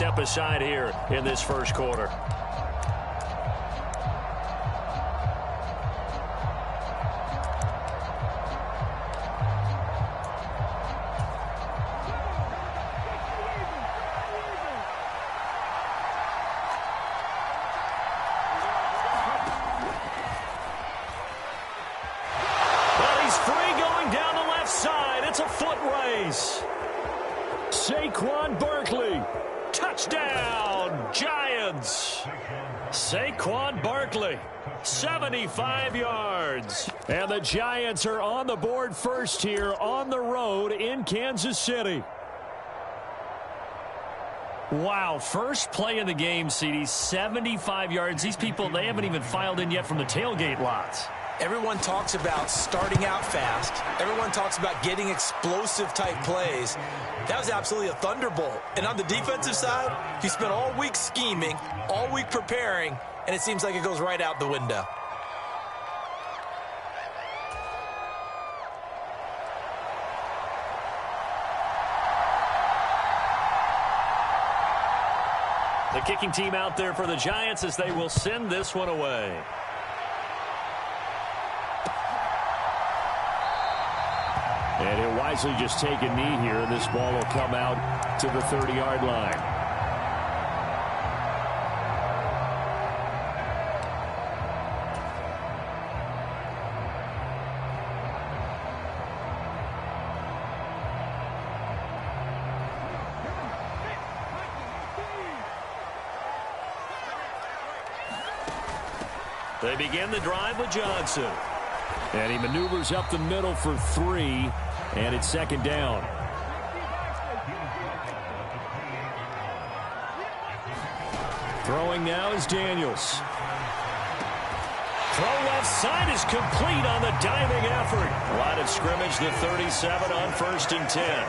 step aside here in this first quarter. Saquon Barkley, touchdown, Giants. Saquon Barkley, 75 yards. And the Giants are on the board first here on the road in Kansas City. Wow, first play of the game, CD, 75 yards. These people, they haven't even filed in yet from the tailgate lots. Everyone talks about starting out fast. Everyone talks about getting explosive-type plays. That was absolutely a thunderbolt. And on the defensive side, he spent all week scheming, all week preparing, and it seems like it goes right out the window. The kicking team out there for the Giants as they will send this one away. And he'll wisely just take a knee here, and this ball will come out to the 30-yard line. They begin the drive with Johnson. And he maneuvers up the middle for 3, and it's second down. Throwing now is Daniels. Throw left side is complete on the diving effort. Line of scrimmage, the 37 on 1st and 10.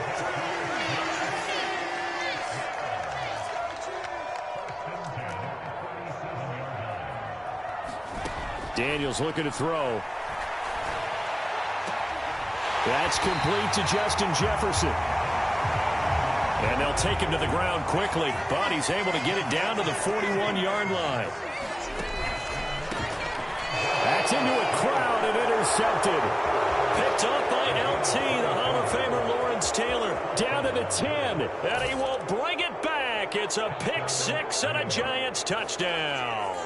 Daniels looking to throw. That's complete to Justin Jefferson. And they'll take him to the ground quickly, but he's able to get it down to the 41-yard line. That's into a crowd and intercepted. Picked up by LT, the Hall of Famer Lawrence Taylor. Down to the 10. And he will bring it back. It's a pick 6 and a Giants touchdown.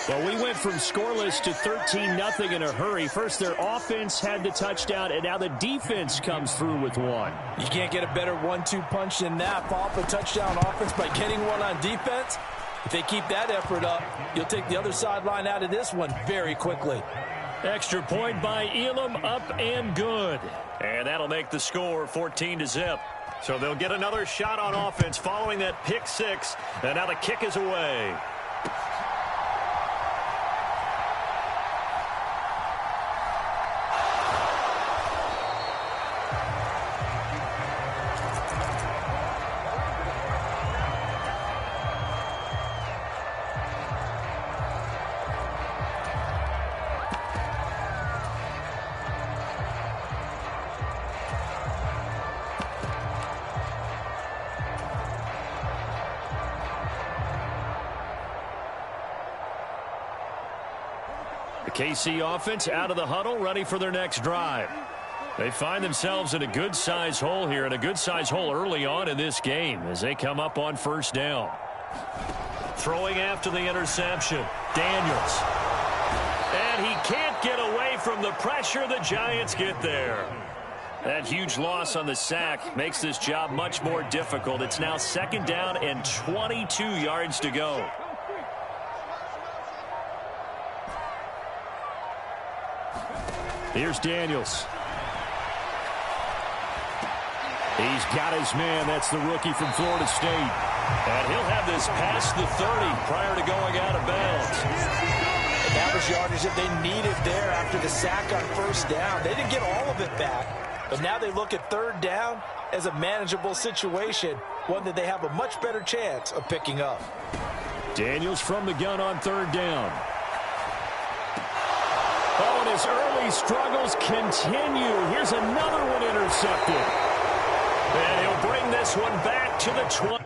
Well, we went from scoreless to 13-0 in a hurry. First, their offense had the touchdown, and now the defense comes through with one. You can't get a better 1-2 punch than that. Follow up a touchdown offense by getting one on defense. If they keep that effort up, you'll take the other sideline out of this one very quickly. Extra point by Elam, up and good. And that'll make the score 14-0. So they'll get another shot on offense following that pick 6, and now the kick is away. KC offense out of the huddle, ready for their next drive. They find themselves in a good-sized hole here, and a good-sized hole early on in this game as they come up on 1st down. Throwing after the interception, Daniels. And he can't get away from the pressure. The Giants get there. That huge loss on the sack makes this job much more difficult. It's now 2nd down and 22 yards to go. Here's Daniels. He's got his man. That's the rookie from Florida State. And he'll have this past the 30 prior to going out of bounds. And that was yardage that they needed there after the sack on 1st down. They didn't get all of it back, but now they look at 3rd down as a manageable situation, one that they have a much better chance of picking up. Daniels from the gun on 3rd down. Oh, and his early struggles continue. Here's another one intercepted. And he'll bring this this one back to the 20.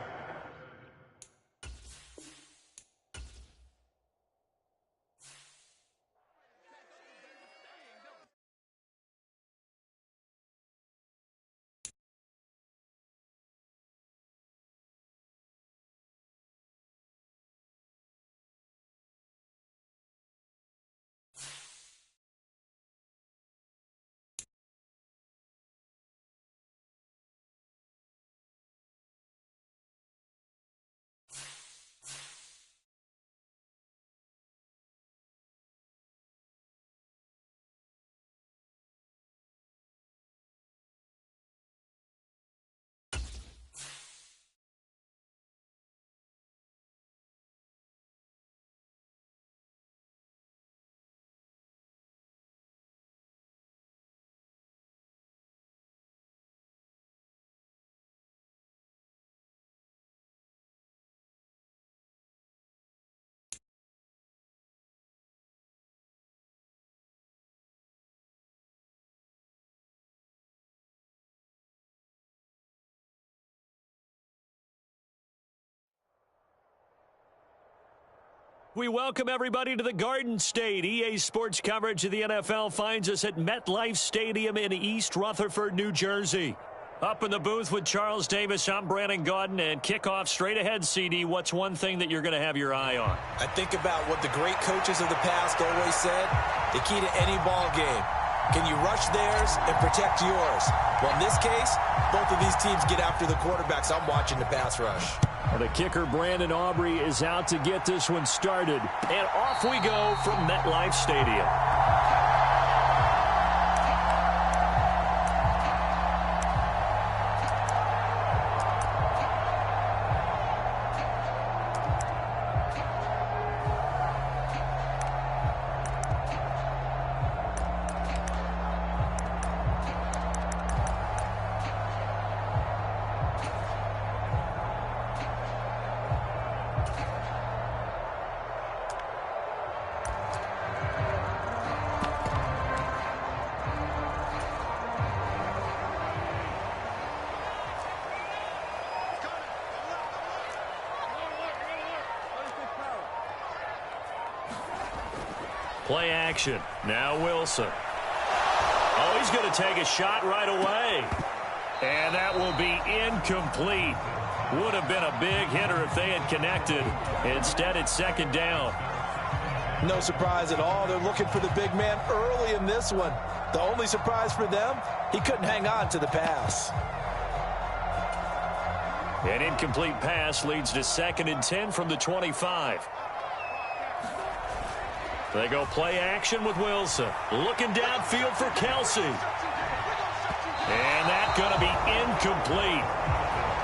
We welcome everybody to the Garden State. EA Sports coverage of the NFL finds us at MetLife Stadium in East Rutherford, New Jersey. Up in the booth with Charles Davis, I'm Brandon Gaudin, and kickoff straight ahead, CD. What's one thing that you're going to have your eye on? I think about what the great coaches of the past always said. The key to any ball game. Can you rush theirs and protect yours? Well, in this case, both of these teams get after the quarterbacks. I'm watching the pass rush. The kicker, Brandon Aubrey, is out to get this one started. And off we go from MetLife Stadium. Play action. Now Wilson. Oh, he's going to take a shot right away. And that will be incomplete. Would have been a big hitter if they had connected. Instead, it's second down. No surprise at all. They're looking for the big man early in this one. The only surprise for them, he couldn't hang on to the pass. An incomplete pass leads to 2nd and 10 from the 25. They go play action with Wilson. Looking downfield for Kelsey. And that's going to be incomplete.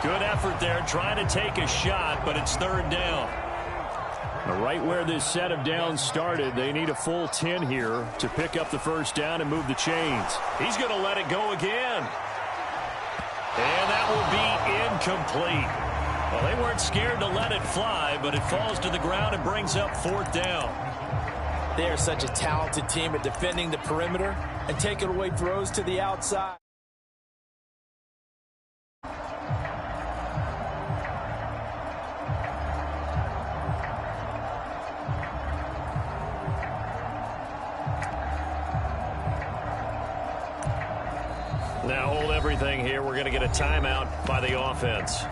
Good effort there trying to take a shot, but it's 3rd down. Right where this set of downs started, they need a full 10 here to pick up the first down and move the chains. He's going to let it go again. And that will be incomplete. Well, they weren't scared to let it fly, but it falls to the ground and brings up 4th down. They are such a talented team at defending the perimeter and taking away throws to the outside. Now hold everything here. We're going to get a timeout by the offense.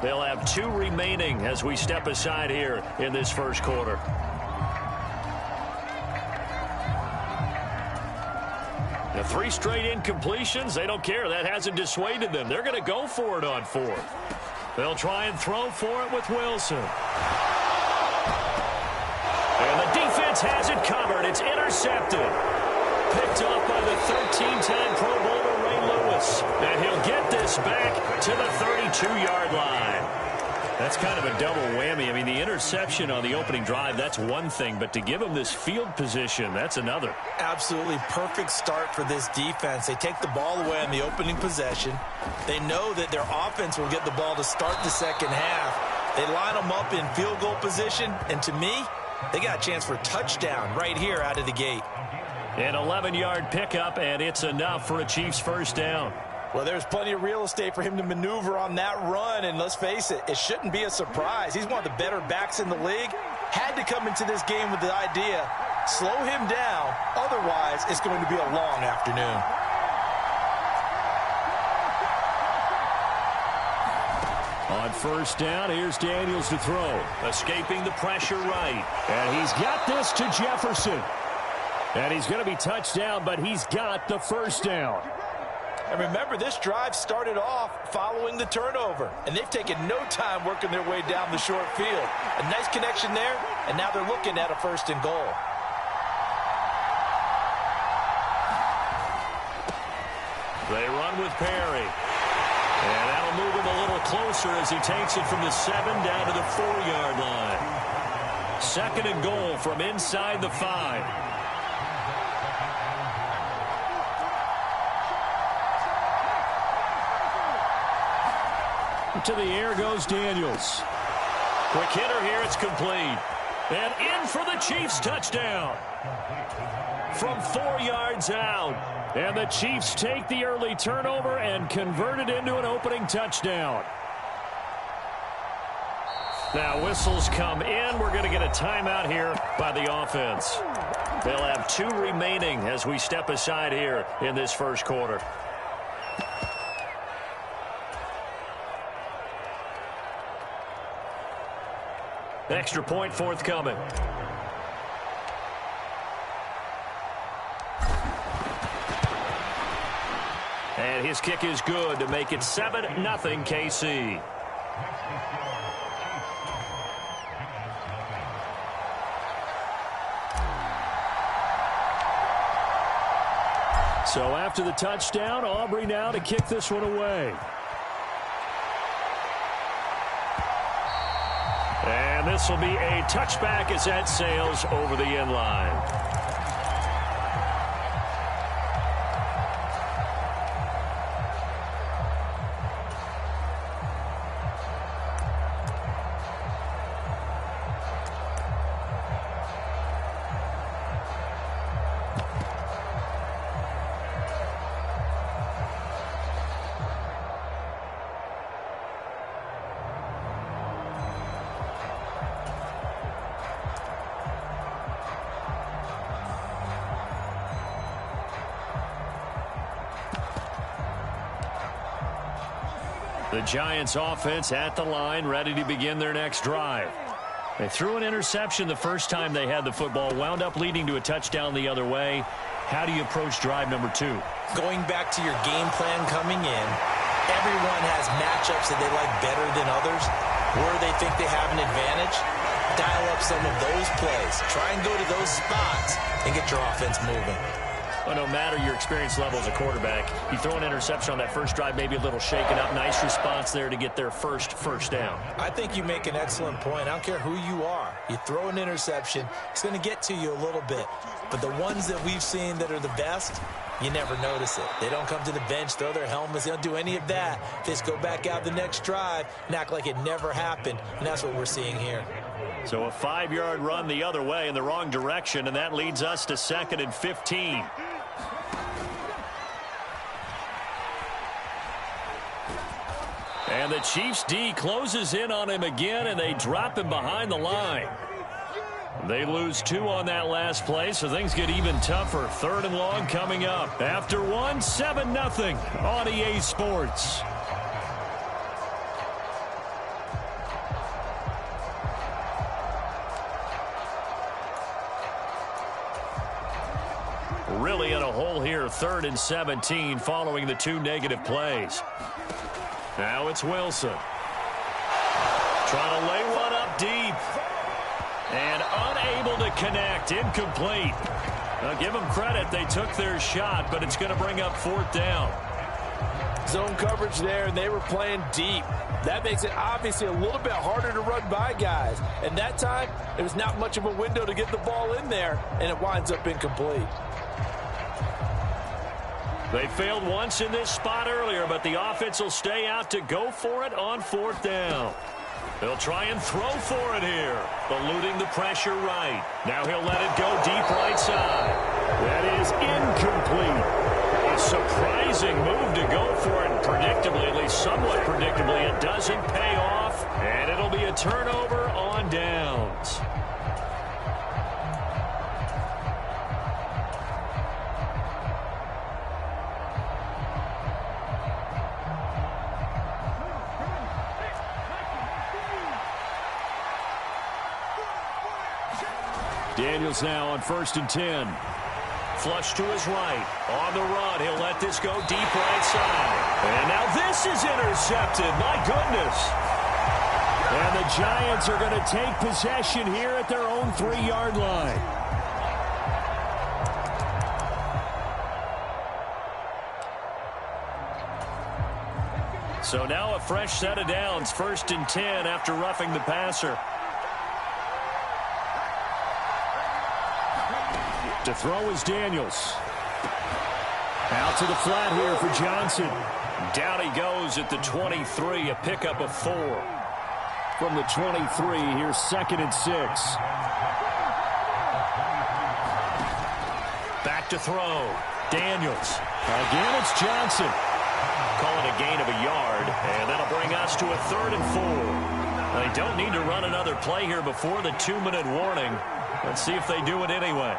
They'll have 2 remaining as we step aside here in this first quarter. Now 3 straight incompletions, they don't care. That hasn't dissuaded them. They're going to go for it on 4th. They'll try and throw for it with Wilson. And the defense has it covered. It's intercepted. Picked off by the 13-time Pro Bowler Ray Lewis. And he'll get this back to the 32-yard line. That's kind of a double whammy. I mean, the interception on the opening drive, that's one thing. But to give them this field position, that's another. Absolutely perfect start for this defense. They take the ball away on the opening possession. They know that their offense will get the ball to start the second half. They line them up in field goal position. And to me, they got a chance for a touchdown right here out of the gate. An 11-yard pickup, and it's enough for a Chiefs first down. Well, there's plenty of real estate for him to maneuver on that run, and let's face it, it shouldn't be a surprise. He's one of the better backs in the league. Had to come into this game with the idea, slow him down, otherwise it's going to be a long afternoon. On first down, here's Daniels to throw. Escaping the pressure right. And he's got this to Jefferson. And he's going to be touched down, but he's got the first down. And remember, this drive started off following the turnover, and they've taken no time working their way down the short field. A nice connection there, and now they're looking at a 1st and goal. They run with Perry. And that'll move him a little closer as he takes it from the 7 down to the 4-yard line. 2nd and goal from inside the 5. To the air goes Daniels. Quick hitter here, it's complete. And in for the Chiefs touchdown. From 4 yards out. And the Chiefs take the early turnover and convert it into an opening touchdown. Now whistles come in. We're going to get a timeout here by the offense. They'll have 2 remaining as we step aside here in this first quarter. Extra point forthcoming. And his kick is good to make it 7-0 KC. So after the touchdown, Aubrey now to kick this one away. And this will be a touchback as that sails over the end line. The Giants offense at the line, ready to begin their next drive. They threw an interception the first time they had the football, wound up leading to a touchdown the other way. How do you approach drive number 2? Going back to your game plan coming in, everyone has matchups that they like better than others. Where they think they have an advantage, dial up some of those plays. Try and go to those spots and get your offense moving. Well, no matter your experience level as a quarterback, you throw an interception on that first drive, maybe a little shaken up. Nice response there to get their first down. I think you make an excellent point. I don't care who you are. You throw an interception, it's going to get to you a little bit. But the ones that we've seen that are the best, you never notice it. They don't come to the bench, throw their helmets. They don't do any of that. They just go back out the next drive and act like it never happened. And that's what we're seeing here. So a 5-yard run the other way in the wrong direction, and that leads us to 2nd and 15. And the Chiefs D closes in on him again, and they drop him behind the line. They lose 2 on that last play, so things get even tougher. 3rd and long coming up. After 1, 7-0 on EA Sports. Really in a hole here, 3rd and 17 following the 2 negative plays. Now it's Wilson. Trying to lay one up deep. And unable to connect. Incomplete. Now give them credit. They took their shot, but it's going to bring up 4th down. Zone coverage there, and they were playing deep. That makes it obviously a little bit harder to run by guys. And that time, there was not much of a window to get the ball in there, and it winds up incomplete. They failed once in this spot earlier, but the offense will stay out to go for it on 4th down. They'll try and throw for it here, eluding the pressure right. Now he'll let it go deep right side. That is incomplete. A surprising move to go for it. Predictably, at least somewhat predictably, it doesn't pay off. And it'll be a turnover on downs. Daniels now on 1st and 10. Flush to his right. On the run. He'll let this go deep right side. And now this is intercepted. My goodness. And the Giants are going to take possession here at their own 3-yard line. So now a fresh set of downs. 1st and 10 after roughing the passer. To throw is Daniels. Out to the flat here for Johnson. Down he goes at the 23, a pickup of 4. From the 23, here's 2nd and 6. Back to throw. Daniels. Again, it's Johnson. Call it a gain of a yard, and that'll bring us to a 3rd and 4. They don't need to run another play here before the 2-minute warning. Let's see if they do it anyway.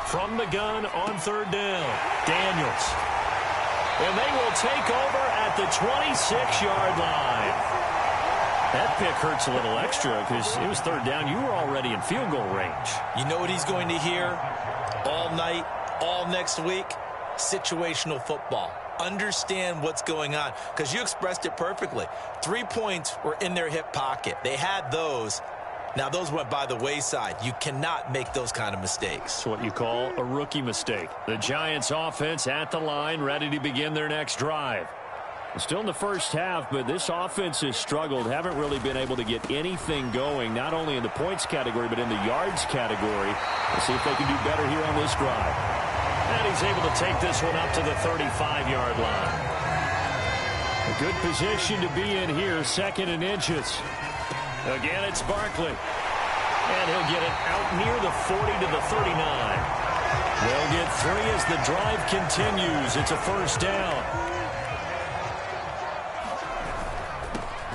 From the gun on 3rd down, Daniels. And they will take over at the 26-yard line. That pick hurts a little extra because it was 3rd down. You were already in field goal range. You know what he's going to hear all night, all next week? Situational football. Understand what's going on, because you expressed it perfectly. 3 points were in their hip pocket. They had those. Now, those went by the wayside. You cannot make those kind of mistakes. It's what you call a rookie mistake. The Giants offense at the line, ready to begin their next drive. Still in the first half, but this offense has struggled. Haven't really been able to get anything going, not only in the points category, but in the yards category. We'll see if they can do better here on this drive. And he's able to take this one up to the 35-yard line. A good position to be in here, 2nd and inches. Again, it's Barkley. And he'll get it out near the 40 to the 39. They'll get 3 as the drive continues. It's a 1st down.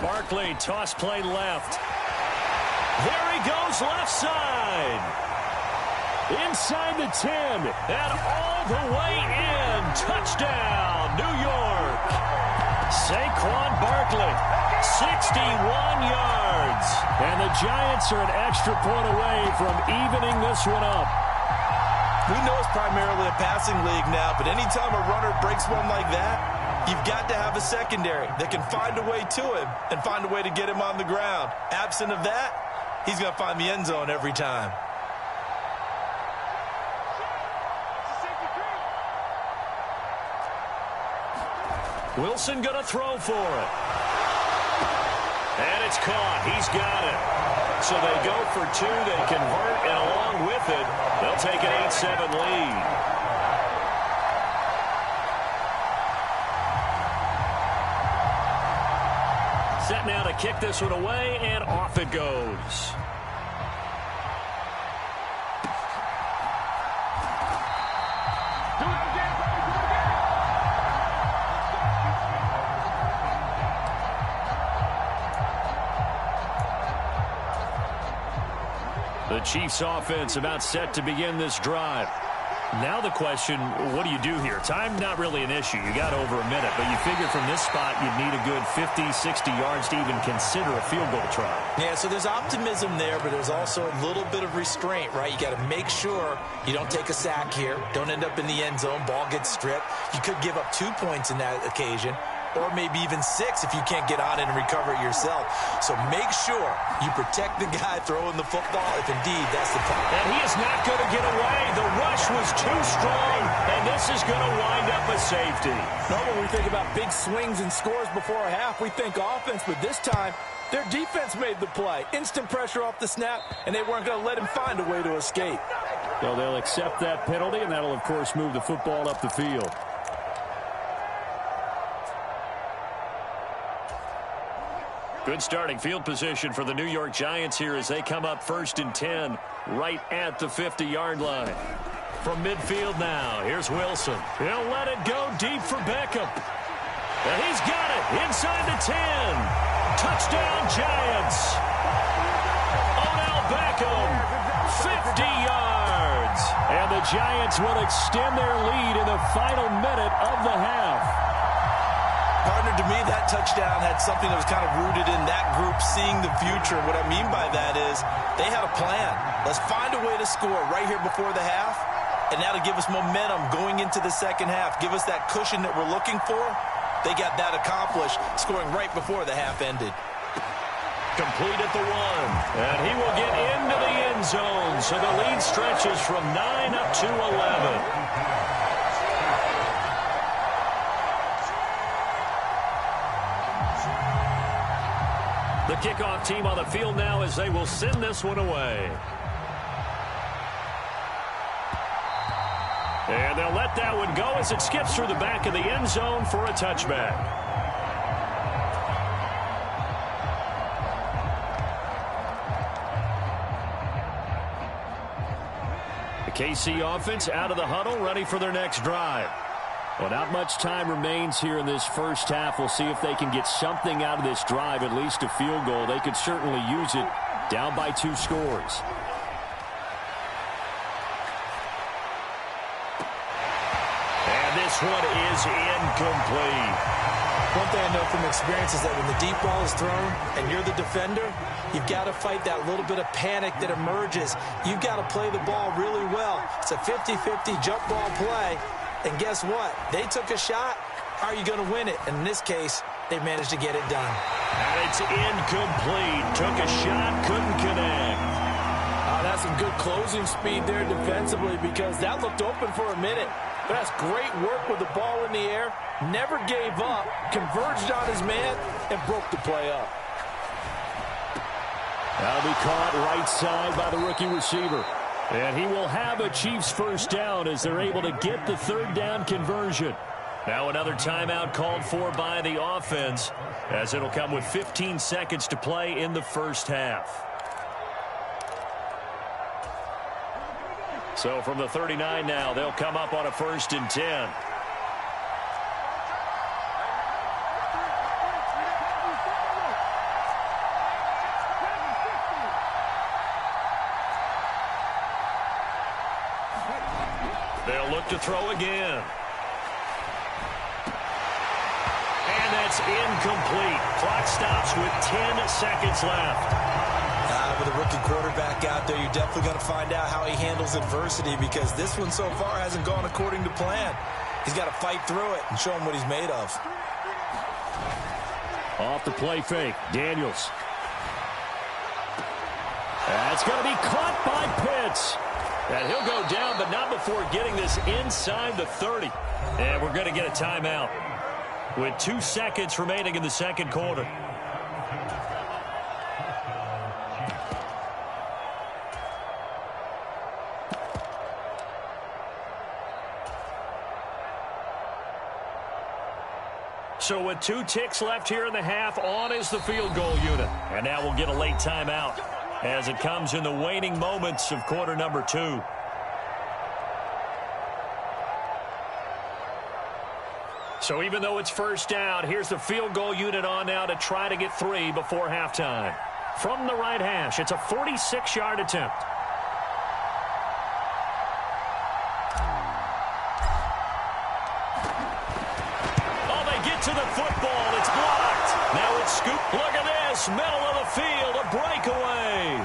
Barkley, toss play left. There he goes, left side. Inside the 10. And all the way in. Touchdown, New York. Saquon Barkley. 61 yards. And the Giants are an extra point away from evening this one up. We know it's primarily a passing league now, but anytime a runner breaks one like that, you've got to have a secondary that can find a way to him and find a way to get him on the ground. Absent of that, he's going to find the end zone every time. Wilson going to throw for it. And it's caught. He's got it. So they go for 2. They convert, and along with it, they'll take an 8-7 lead. Set now to kick this one away, and off it goes. The Chiefs offense about set to begin this drive. Now the question, what do you do here? Time not really an issue. You got over a minute, but you figure from this spot you'd need a good 50, 60 yards to even consider a field goal try. Yeah, so there's optimism there, but there's also a little bit of restraint, right? You got to make sure you don't take a sack here, don't end up in the end zone, ball gets stripped. You could give up 2 points in that occasion, or maybe even 6 if you can't get on it and recover it yourself. So make sure you protect the guy throwing the football if indeed that's the problem. And he is not going to get away. The rush was too strong, and And this is going to wind up a safety. Normally, when we think about big swings and scores before a half, we think offense, but this time, their defense made the play. Instant pressure off the snap, and they weren't going to let him find a way to escape. So they'll accept that penalty, and that'll, of course, move the football up the field. Good starting field position for the New York Giants here as they come up 1st and 10 right at the 50-yard line. From midfield now, here's Wilson. He'll let it go deep for Beckham. And he's got it inside the 10. Touchdown, Giants. Odell Beckham, 50 yards. And the Giants will extend their lead in the final minute of the half. Partner, to me, that touchdown had something that was kind of rooted in that group seeing the future. What I mean by that is they had a plan. Let's find a way to score right here before the half, and that'll give us momentum going into the second half. Give us that cushion that we're looking for. They got that accomplished, scoring right before the half ended. Complete at the 1, and he will get into the end zone, so the lead stretches from 9 up to 11. The kickoff team on the field now as they will send this one away. And they'll let that one go as it skips through the back of the end zone for a touchback. The KC offense out of the huddle, ready for their next drive. Well, not much time remains here in this first half. We'll see if they can get something out of this drive, at least a field goal. They could certainly use it down by 2 scores. And this one is incomplete. One thing I know from experience is that when the deep ball is thrown and you're the defender, you've got to fight that little bit of panic that emerges. You've got to play the ball really well. It's a 50-50 jump ball play. And guess what? They took a shot. How are you going to win it? And in this case, they managed to get it done. And it's incomplete. Took a shot, couldn't connect. That's some good closing speed there defensively because that looked open for a minute. But that's great work with the ball in the air. Never gave up. Converged on his man and broke the play up. That'll be caught right side by the rookie receiver. And he will have a Chiefs first down as they're able to get the 3rd down conversion. Now another timeout called for by the offense as it'll come with 15 seconds to play in the first half. So from the 39 now, they'll come up on a 1st and 10. They'll look to throw again. And that's incomplete. Clock stops with 10 seconds left. With a rookie quarterback out there, you're definitely going to find out how he handles adversity because this one so far hasn't gone according to plan. He's got to fight through it and show him what he's made of. Off the play fake, Daniels. That's going to be caught by Pitts. And he'll go down, but not before getting this inside the 30. And we're going to get a timeout with 2 seconds remaining in the second quarter. So with 2 ticks left here in the half, on is the field goal unit. And now we'll get a late timeout as it comes in the waning moments of quarter number 2. So even though it's first down, here's the field goal unit on now to try to get 3 before halftime. From the right hash, it's a 46-yard attempt. To the football, it's blocked. Now it's scooped. Look at this, middle of the field, a breakaway.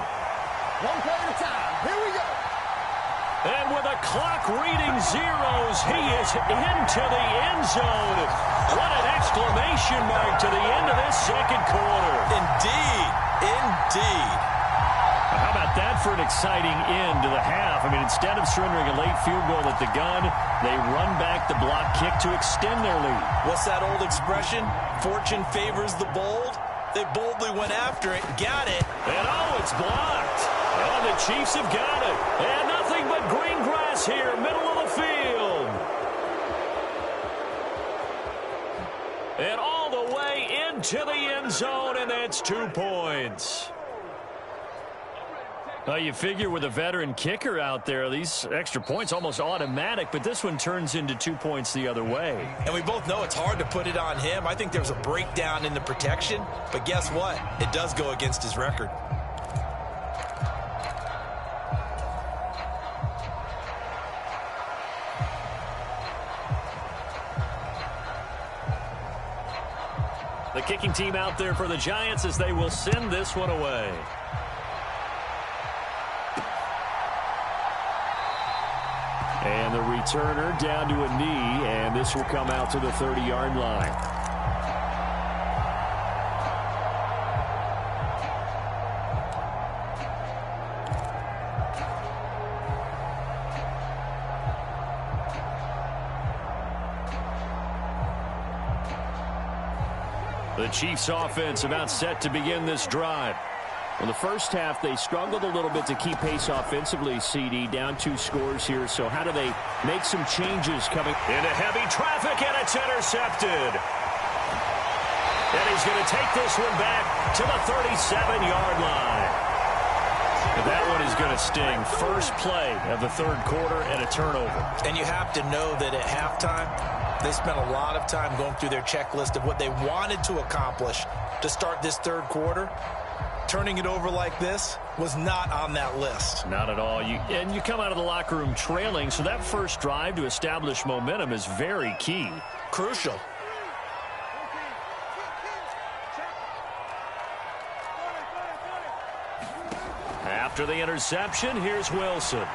One play at a time. Here we go. And with a clock reading zeros, he is into the end zone. What an exclamation mark to the end of this second quarter. Indeed. Indeed. How about that for an exciting end to the half? I mean, instead of surrendering a late field goal at the gun, they run back the block kick to extend their lead. What's that old expression? Fortune favors the bold. They boldly went after it, got it. And it's blocked. And the Chiefs have got it. And nothing but green grass here, middle of the field. And all the way into the end zone, and that's 2 points. You figure with a veteran kicker out there, these extra points almost automatic, but this one turns into 2 points the other way. And we both know it's hard to put it on him. I think there's a breakdown in the protection, but guess what? It does go against his record. The kicking team out there for the Giants as they will send this one away. And the returner down to a knee, and this will come out to the 30-yard line. The Chiefs offense about set to begin this drive. In the first half, they struggled a little bit to keep pace offensively, CD, down 2 scores here. So how do they make some changes coming into heavy traffic, and it's intercepted. And he's going to take this one back to the 37-yard line. And that one is going to sting. First play of the third quarter and a turnover. And you have to know that at halftime, they spent a lot of time going through their checklist of what they wanted to accomplish to start this third quarter. Turning it over like this was not on that list. Not at all. And you come out of the locker room trailing, so that first drive to establish momentum is very key. Crucial. After the interception, here's Wilson.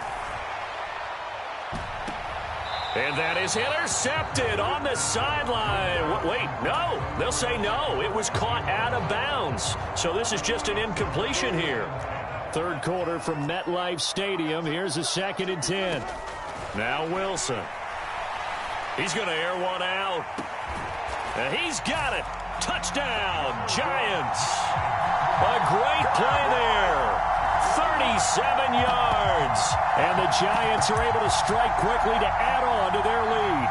And that is intercepted on the sideline. Wait, no. They'll say no. It was caught out of bounds. So this is just an incompletion here. Third quarter from MetLife Stadium. Here's a 2nd and 10. Now Wilson. He's going to air one out. And he's got it. Touchdown, Giants. A great play there. 37 yards. And the Giants are able to strike quickly to add on to their lead.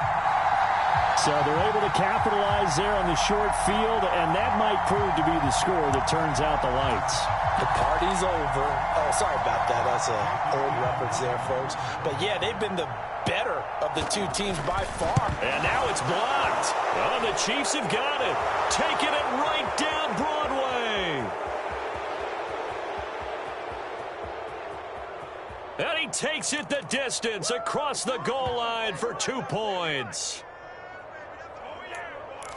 So they're able to capitalize there on the short field, and that might prove to be the score that turns out the lights. The party's over. Oh, sorry about that. That's an old reference there, folks. But, yeah, they've been the better of the two teams by far. And now it's blocked. Oh, the Chiefs have got it. Taking it right down Broadway. And he takes it the distance across the goal line for 2 points.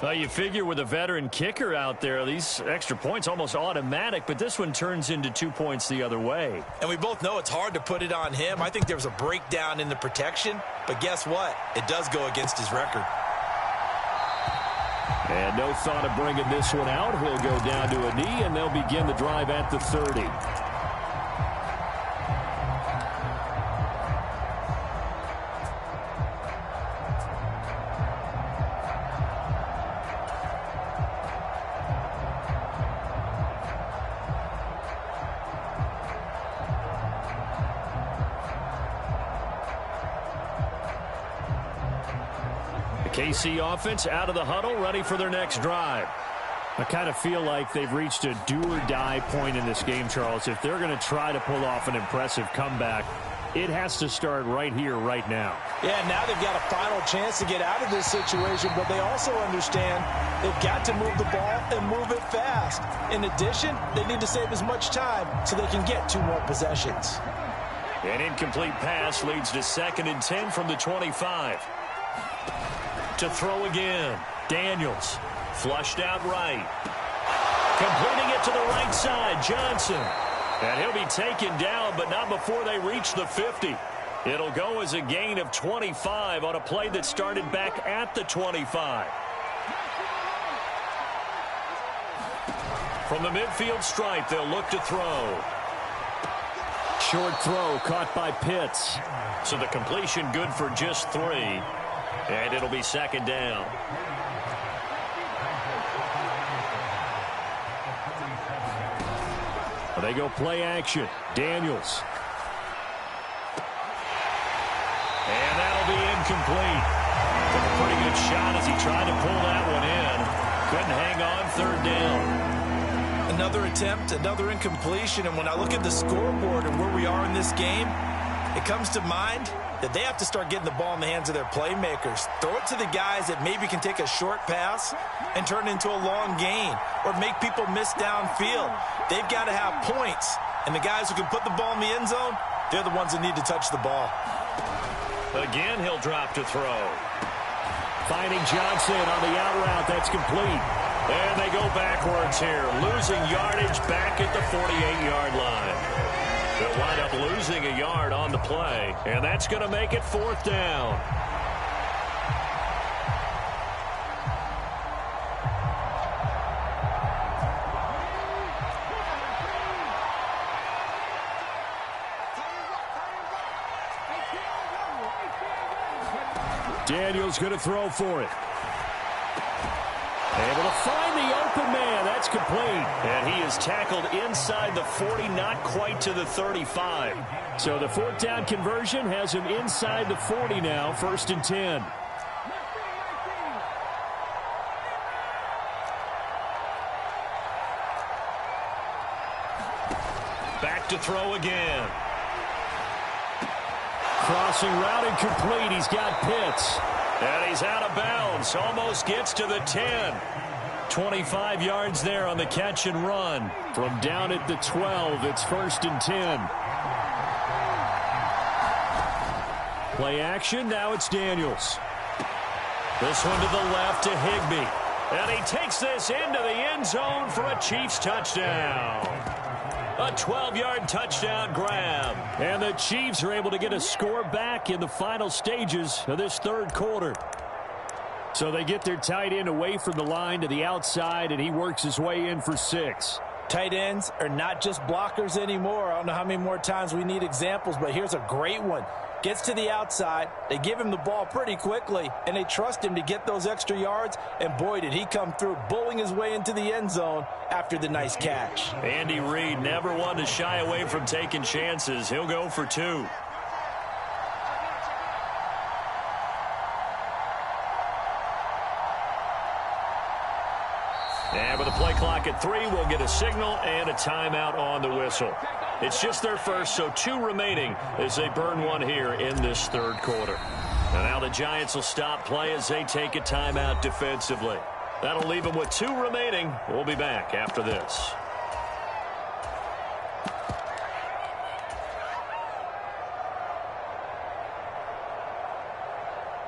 You figure with a veteran kicker out there, these extra points almost automatic, but this one turns into 2 points the other way. And we both know it's hard to put it on him. I think there was a breakdown in the protection, but guess what? It does go against his record. And no thought of bringing this one out. He'll go down to a knee, and they'll begin the drive at the 30. KC offense out of the huddle, ready for their next drive. I kind of feel like they've reached a do-or-die point in this game, Charles. If they're going to try to pull off an impressive comeback, it has to start right here, right now. Yeah, now they've got a final chance to get out of this situation, but they also understand they've got to move the ball and move it fast. In addition, they need to save as much time so they can get 2 more possessions. An incomplete pass leads to 2nd and 10 from the 25. To throw again. Daniels. Flushed out right. Completing it to the right side. Johnson. And he'll be taken down, but not before they reach the 50. It'll go as a gain of 25 on a play that started back at the 25. From the midfield stripe, they'll look to throw. Short throw caught by Pitts. So the completion good for just 3. And it'll be second down. They go play action. Daniels. And that'll be incomplete. Took a pretty good shot as he tried to pull that one in. Couldn't hang on, third down. Another attempt, another incompletion. And when I look at the scoreboard and where we are in this game, it comes to mind that they have to start getting the ball in the hands of their playmakers. Throw it to the guys that maybe can take a short pass and turn it into a long gain or make people miss downfield. They've got to have points. And the guys who can put the ball in the end zone, they're the ones that need to touch the ball. Again, he'll drop to throw. Finding Johnson on the out route. That's complete. And they go backwards here, losing yardage back at the 48-yard line. They'll wind up losing a yard on the play, and that's going to make it fourth down. Daniels going to throw for it. Able to find the open man. That's complete. And he is tackled inside the 40, not quite to the 35. So the fourth down conversion has him inside the 40 now, 1st and 10. Back to throw again. Crossing route incomplete. He's got Pitts. And he's out of bounds. Almost gets to the 10. 25 yards there on the catch and run. From down at the 12, it's 1st and 10. Play action. Now it's Daniels. This one to the left to Higbee. And he takes this into the end zone for a Chiefs touchdown. A 12-yard touchdown grab. And the Chiefs are able to get a score back in the final stages of this third quarter. So they get their tight end away from the line to the outside, and he works his way in for 6. Tight ends are not just blockers anymore. I don't know how many more times we need examples, but here's a great one. Gets to the outside, they give him the ball pretty quickly, and they trust him to get those extra yards, and boy, did he come through, bowling his way into the end zone after the nice catch. Andy Reid never one to shy away from taking chances. He'll go for 2. And with the play clock at 3, we'll get a signal and a timeout on the whistle. It's just their first, so 2 remaining as they burn one here in this third quarter. And now the Giants will stop play as they take a timeout defensively. That'll leave them with 2 remaining. We'll be back after this.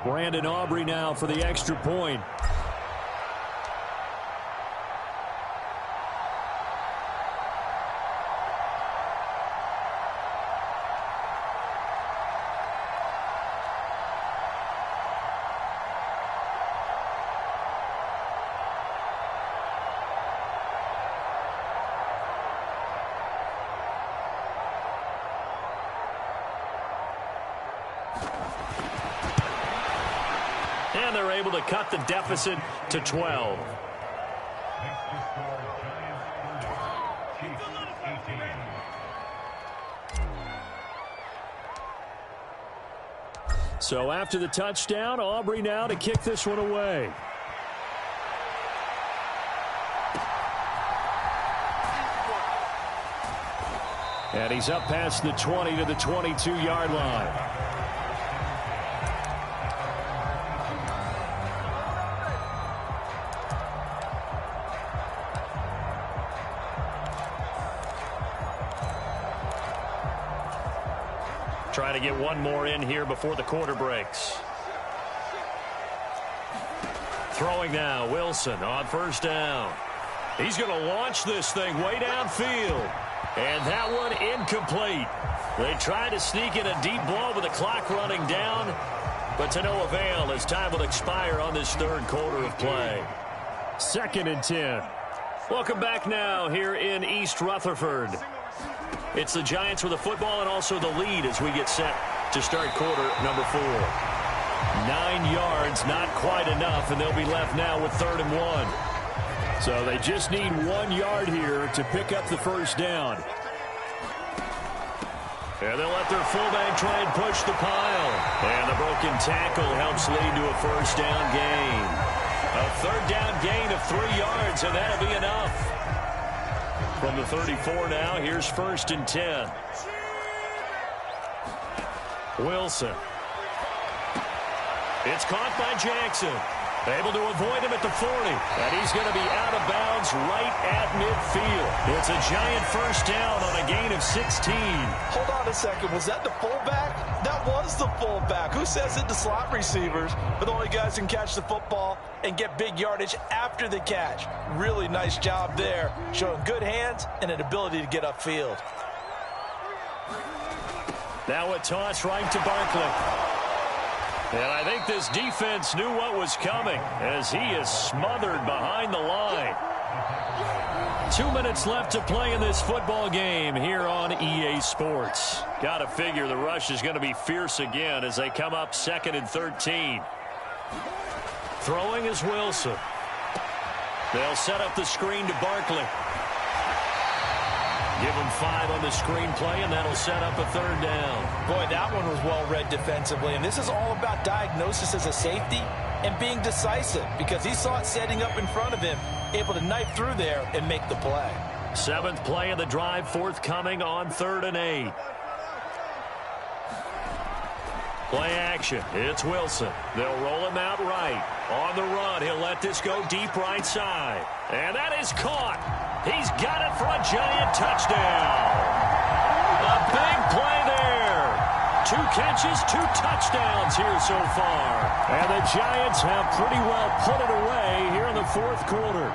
Brandon Aubrey now for the extra point. And they're able to cut the deficit to 12. So after the touchdown, Aubrey now to kick this one away. And he's up past the 20 to the 22-yard line. Trying to get one more in here before the quarter breaks. Throwing now, Wilson on first down. He's going to launch this thing way downfield. And that one incomplete. They tried to sneak in a deep ball with the clock running down, but to no avail as time will expire on this third quarter of play. 2nd and 10. Welcome back now here in East Rutherford. It's the Giants with the football and also the lead as we get set to start quarter number 4. 9 yards, not quite enough, and they'll be left now with 3rd and 1. So they just need 1 yard here to pick up the first down. And they'll let their fullback try and push the pile. And the broken tackle helps lead to a first down gain. A 3rd down gain of 3 yards, and that'll be enough. From the 34 now, here's 1st and 10. Wilson. It's caught by Jackson. Able to avoid him at the 40. And he's going to be out of bounds right at midfield. It's a Giant first down on a gain of 16. Hold on a second. Was that the fullback? That was the fullback. Who says it to slot receivers? But the only guys who can catch the football and get big yardage after the catch. Really nice job there. Showing good hands and an ability to get upfield. Now a toss right to Barkley. And I think this defense knew what was coming as he is smothered behind the line. 2 minutes left to play in this football game here on EA Sports. Got to figure the rush is going to be fierce again as they come up 2nd and 13. Throwing is Wilson. They'll set up the screen to Barkley. Give him 5 on the screenplay, and that'll set up a 3rd down. Boy, that one was well read defensively, and this is all about diagnosis as a safety and being decisive because he saw it setting up in front of him, able to knife through there and make the play. 7th play of the drive, forthcoming on 3rd and 8. Play action. It's Wilson. They'll roll him out right. On the run, he'll let this go deep right side. And that is caught. He's got it for a Giant touchdown. A big play there. 2 catches, 2 touchdowns here so far. And the Giants have pretty well put it away here in the 4th quarter.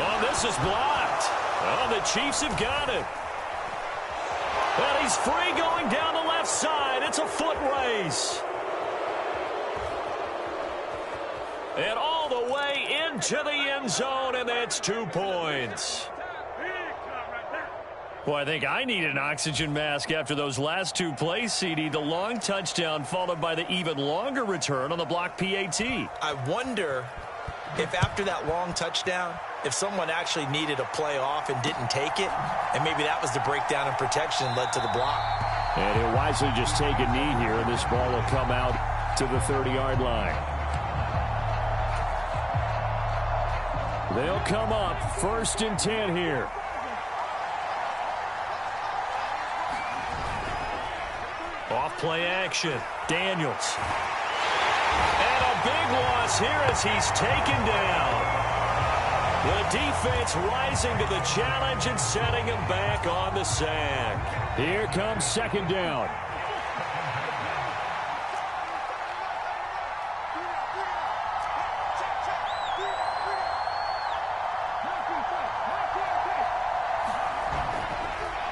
Oh, this is blocked. Oh, the Chiefs have got it. And he's free going down the left side. It's a foot race. And all the way into the end zone, and that's 2 points. Boy, I think I need an oxygen mask after those last 2 plays, CD. The long touchdown followed by the even longer return on the block PAT. I wonder if after that long touchdown, if someone actually needed a play off and didn't take it, and maybe that was the breakdown in protection and led to the block. And he'll wisely just take a knee here, and this ball will come out to the 30-yard line. They'll come up 1st and 10 here. Off play action. Daniels. And a big loss here as he's taken down. The defense rising to the challenge and setting him back on the sack. Here comes 2nd down.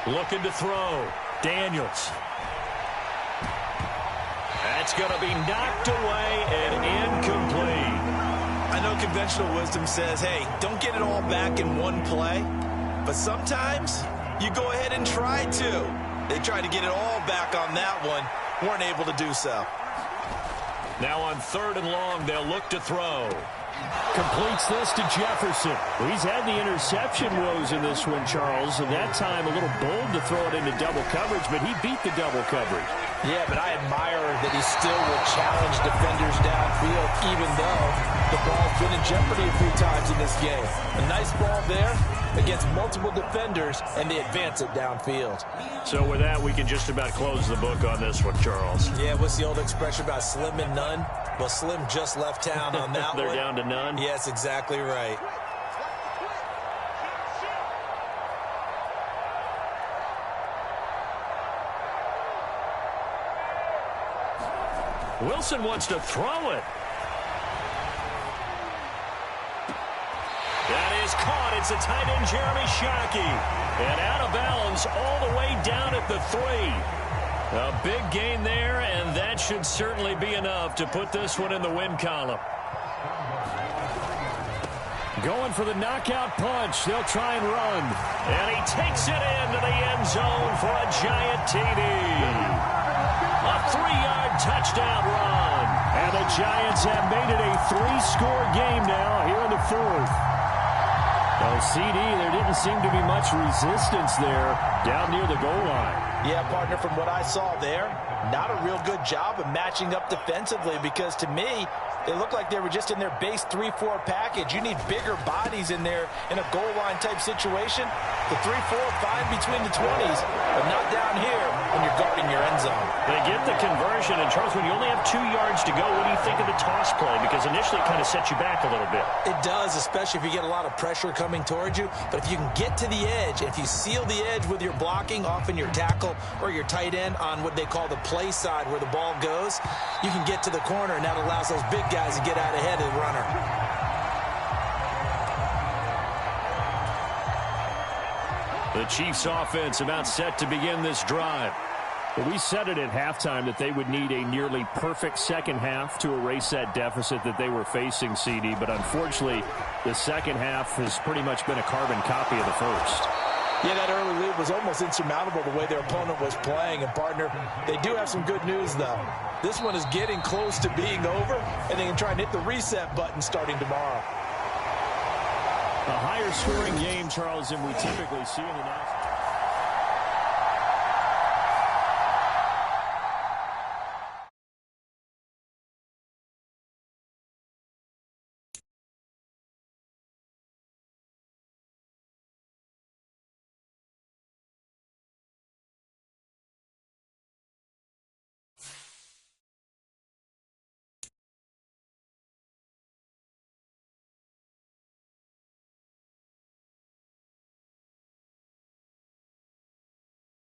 Looking to throw. Daniels. That's going to be knocked away and incomplete. I know conventional wisdom says, hey, don't get it all back in one play. But sometimes you go ahead and try to. They tried to get it all back on that one. Weren't able to do so. Now on 3rd and long, they'll look to throw. Completes this to Jefferson. Well, he's had the interception woes in this one, Charles. And that time a little bold to throw it into double coverage, but he beat the double coverage. Yeah, but I admire that he still will challenge defenders downfield, even though the ball's been in jeopardy a few times in this game. A nice ball there against multiple defenders, and they advance it downfield. So with that, we can just about close the book on this one, Charles. Yeah, what's the old expression about slim and none? Well, Slim just left town on that They're one. down to none? Yes, exactly right. Wilson wants to throw it. That is caught. It's a tight end, Jeremy Shockey. And out of bounds all the way down at the 3. A big gain there, and that should certainly be enough to put this one in the win column. Going for the knockout punch. They'll try and run. And he takes it into the end zone for a giant TD. A 3-yard touchdown run. And the Giants have made it a 3-score game now here in the 4th. Oh, CD, there didn't seem to be much resistance there down near the goal line. Yeah, partner, from what I saw there, not a real good job of matching up defensively because to me, they look like they were just in their base 3-4 package. You need bigger bodies in there in a goal line type situation. The 3-4 fine between the 20s, but not down here when you're guarding your end zone. They get the conversion, and Charles, when you only have 2 yards to go, what do you think of the toss play? Because initially it kind of sets you back a little bit. It does, especially if you get a lot of pressure coming towards you. But if you can get to the edge, if you seal the edge with your blocking, often your tackle or your tight end on what they call the play side where the ball goes, you can get to the corner, and that allows those big guys to get out ahead of the runner. The Chiefs offense about set to begin this drive. Well, we said it at halftime that they would need a nearly perfect second half to erase that deficit that they were facing, CD. But unfortunately, the second half has pretty much been a carbon copy of the first. Yeah, that early lead was almost insurmountable the way their opponent was playing. And, partner, they do have some good news, though. This one is getting close to being over, and they can try and hit the reset button starting tomorrow. A higher scoring game, Charles, than we typically see in the national.